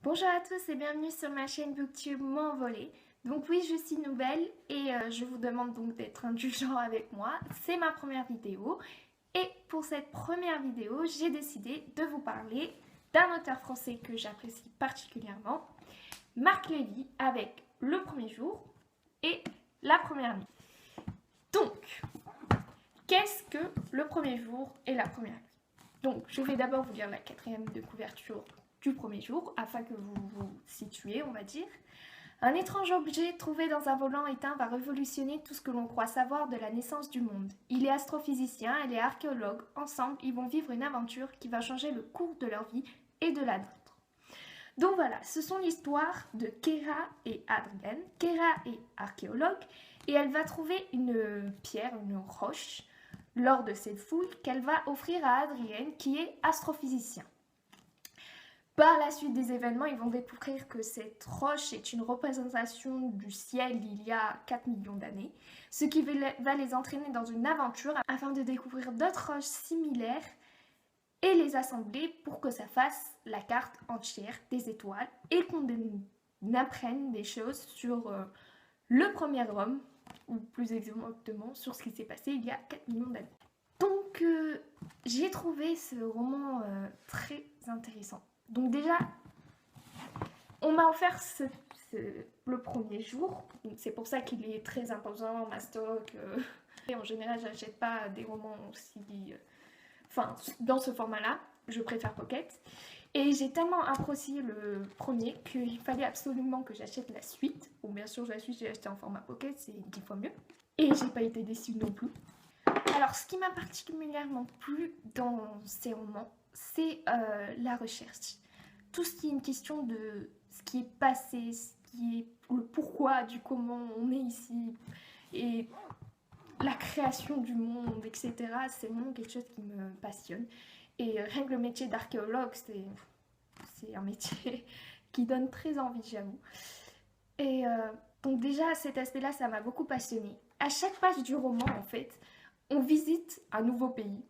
Bonjour à tous et bienvenue sur ma chaîne Booktube M'envoler. Donc oui, je suis nouvelle et je vous demande donc d'être indulgent avec moi. C'est ma première vidéo et pour cette première vidéo, j'ai décidé de vous parler d'un auteur français que j'apprécie particulièrement, Marc Lévy, avec Le Premier Jour et La Première Nuit. Donc, qu'est-ce que Le Premier Jour et La Première Nuit? Donc, je vais d'abord vous lire la quatrième de couverture du premier jour, afin que vous vous situez, on va dire. Un étrange objet trouvé dans un volant éteint va révolutionner tout ce que l'on croit savoir de la naissance du monde. Il est astrophysicien, elle est archéologue. Ensemble, ils vont vivre une aventure qui va changer le cours de leur vie et de la nôtre. Donc voilà, ce sont l'histoire de Kéra et Adrienne. Kéra est archéologue et elle va trouver une pierre, une roche, lors de cette fouille qu'elle va offrir à Adrienne qui est astrophysicien. Par la suite des événements, ils vont découvrir que cette roche est une représentation du ciel d'il y a 4 millions d'années, ce qui va les entraîner dans une aventure afin de découvrir d'autres roches similaires et les assembler pour que ça fasse la carte entière des étoiles et qu'on apprenne des choses sur le premier homme, ou plus exactement sur ce qui s'est passé il y a 4 millions d'années. Donc j'ai trouvé ce roman très intéressant. Donc déjà, on m'a offert le premier jour, c'est pour ça qu'il est très imposant, ma stock. Et en général, j'achète pas des romans aussi, dans ce format-là, je préfère Pocket. Et j'ai tellement apprécié le premier qu'il fallait absolument que j'achète la suite. Bon, bien sûr, la suite, j'ai acheté en format Pocket, c'est 10 fois mieux. Et j'ai pas été déçue non plus. Alors, ce qui m'a particulièrement plu dans ces romans, c'est la recherche. Tout ce qui est une question de ce qui est passé, ce qui est le pourquoi, du comment on est ici, et la création du monde, etc. C'est vraiment quelque chose qui me passionne. Et rien que le métier d'archéologue, c'est un métier qui donne très envie, j'avoue. Et donc déjà, cet aspect-là, ça m'a beaucoup passionnée. À chaque page du roman, en fait, on visite un nouveau pays.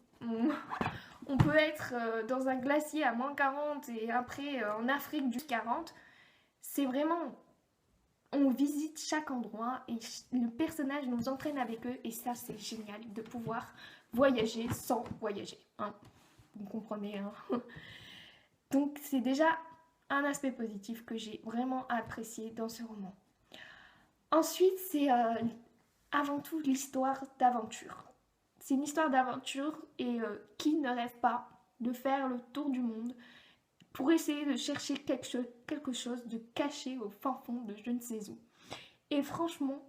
On peut être dans un glacier à moins 40 et après en Afrique du 40. C'est vraiment... On visite chaque endroit et le personnage nous entraîne avec eux et ça c'est génial de pouvoir voyager sans voyager. Hein. Vous comprenez, hein. Donc c'est déjà un aspect positif que j'ai vraiment apprécié dans ce roman. Ensuite, c'est avant tout l'histoire d'aventure. C'est une histoire d'aventure et qui ne rêve pas de faire le tour du monde pour essayer de chercher quelque chose de caché au fin fond de je ne sais où. Et franchement,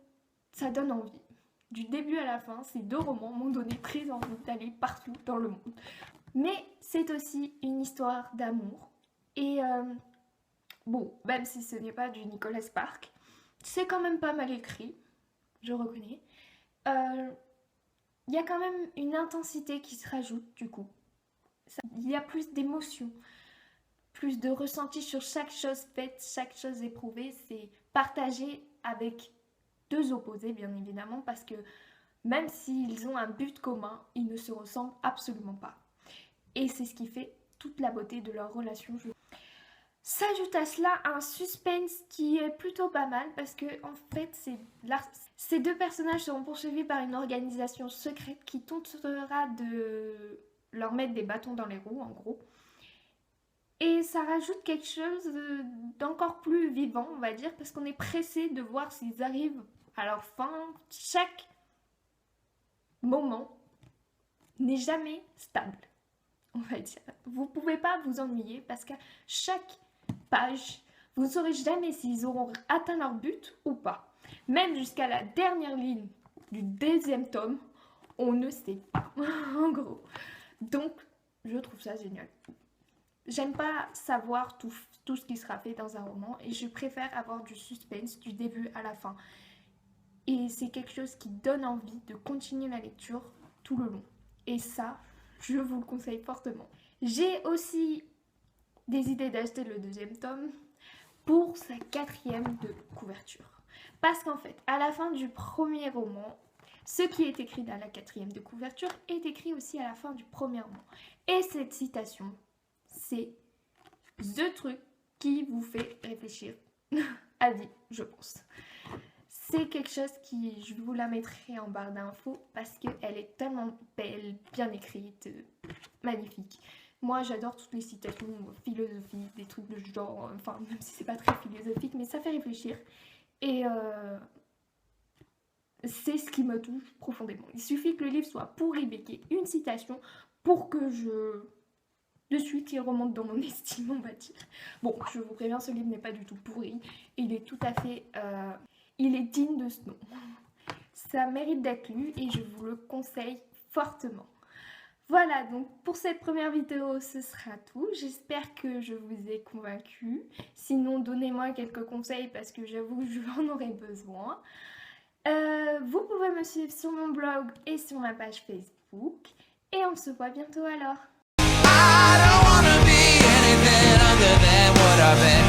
ça donne envie. Du début à la fin, ces deux romans m'ont donné très envie d'aller partout dans le monde. Mais c'est aussi une histoire d'amour. Et bon, même si ce n'est pas du Nicolas Sparks, c'est quand même pas mal écrit, je reconnais. Il y a quand même une intensité qui se rajoute du coup. Il y a plus d'émotions, plus de ressenti sur chaque chose faite, chaque chose éprouvée. C'est partagé avec deux opposés bien évidemment parce que même s'ils ont un but commun, ils ne se ressemblent absolument pas. Et c'est ce qui fait toute la beauté de leur relation. S'ajoute à cela un suspense qui est plutôt pas mal parce que en fait ces deux personnages seront poursuivis par une organisation secrète qui tentera de leur mettre des bâtons dans les roues en gros. Et ça rajoute quelque chose d'encore plus vivant on va dire parce qu'on est pressé de voir s'ils arrivent à leur fin. Chaque moment n'est jamais stable on va dire. Vous pouvez pas vous ennuyer parce qu'à chaque page, vous ne saurez jamais s'ils auront atteint leur but ou pas. Même jusqu'à la dernière ligne du deuxième tome, on ne sait pas, en gros. Donc, je trouve ça génial. J'aime pas savoir tout ce qui sera fait dans un roman et je préfère avoir du suspense du début à la fin. Et c'est quelque chose qui donne envie de continuer la lecture tout le long. Et ça, je vous le conseille fortement. J'ai aussi des idées d'acheter le deuxième tome pour sa quatrième de couverture. Parce qu'en fait, à la fin du premier roman, ce qui est écrit dans la quatrième de couverture est écrit aussi à la fin du premier roman. Et cette citation, c'est the truc qui vous fait réfléchir à vie, je pense. C'est quelque chose qui, je vous la mettrai en barre d'infos parce qu'elle est tellement belle, bien écrite, magnifique. Moi, j'adore toutes les citations philosophiques, des trucs de genre, enfin, même si c'est pas très philosophique, mais ça fait réfléchir. Et c'est ce qui me touche profondément. Il suffit que le livre soit pourri, mais qu'il y ait une citation pour que de suite, il remonte dans mon estime, on va dire. Bon, je vous préviens, ce livre n'est pas du tout pourri. Il est tout à fait... il est digne de ce nom. Ça mérite d'être lu et je vous le conseille fortement. Voilà, donc pour cette première vidéo, ce sera tout. J'espère que je vous ai convaincu. Sinon, donnez-moi quelques conseils parce que j'avoue que j'en aurai besoin. Vous pouvez me suivre sur mon blog et sur ma page Facebook. Et on se voit bientôt alors. I don't wanna be anything other than what I've been.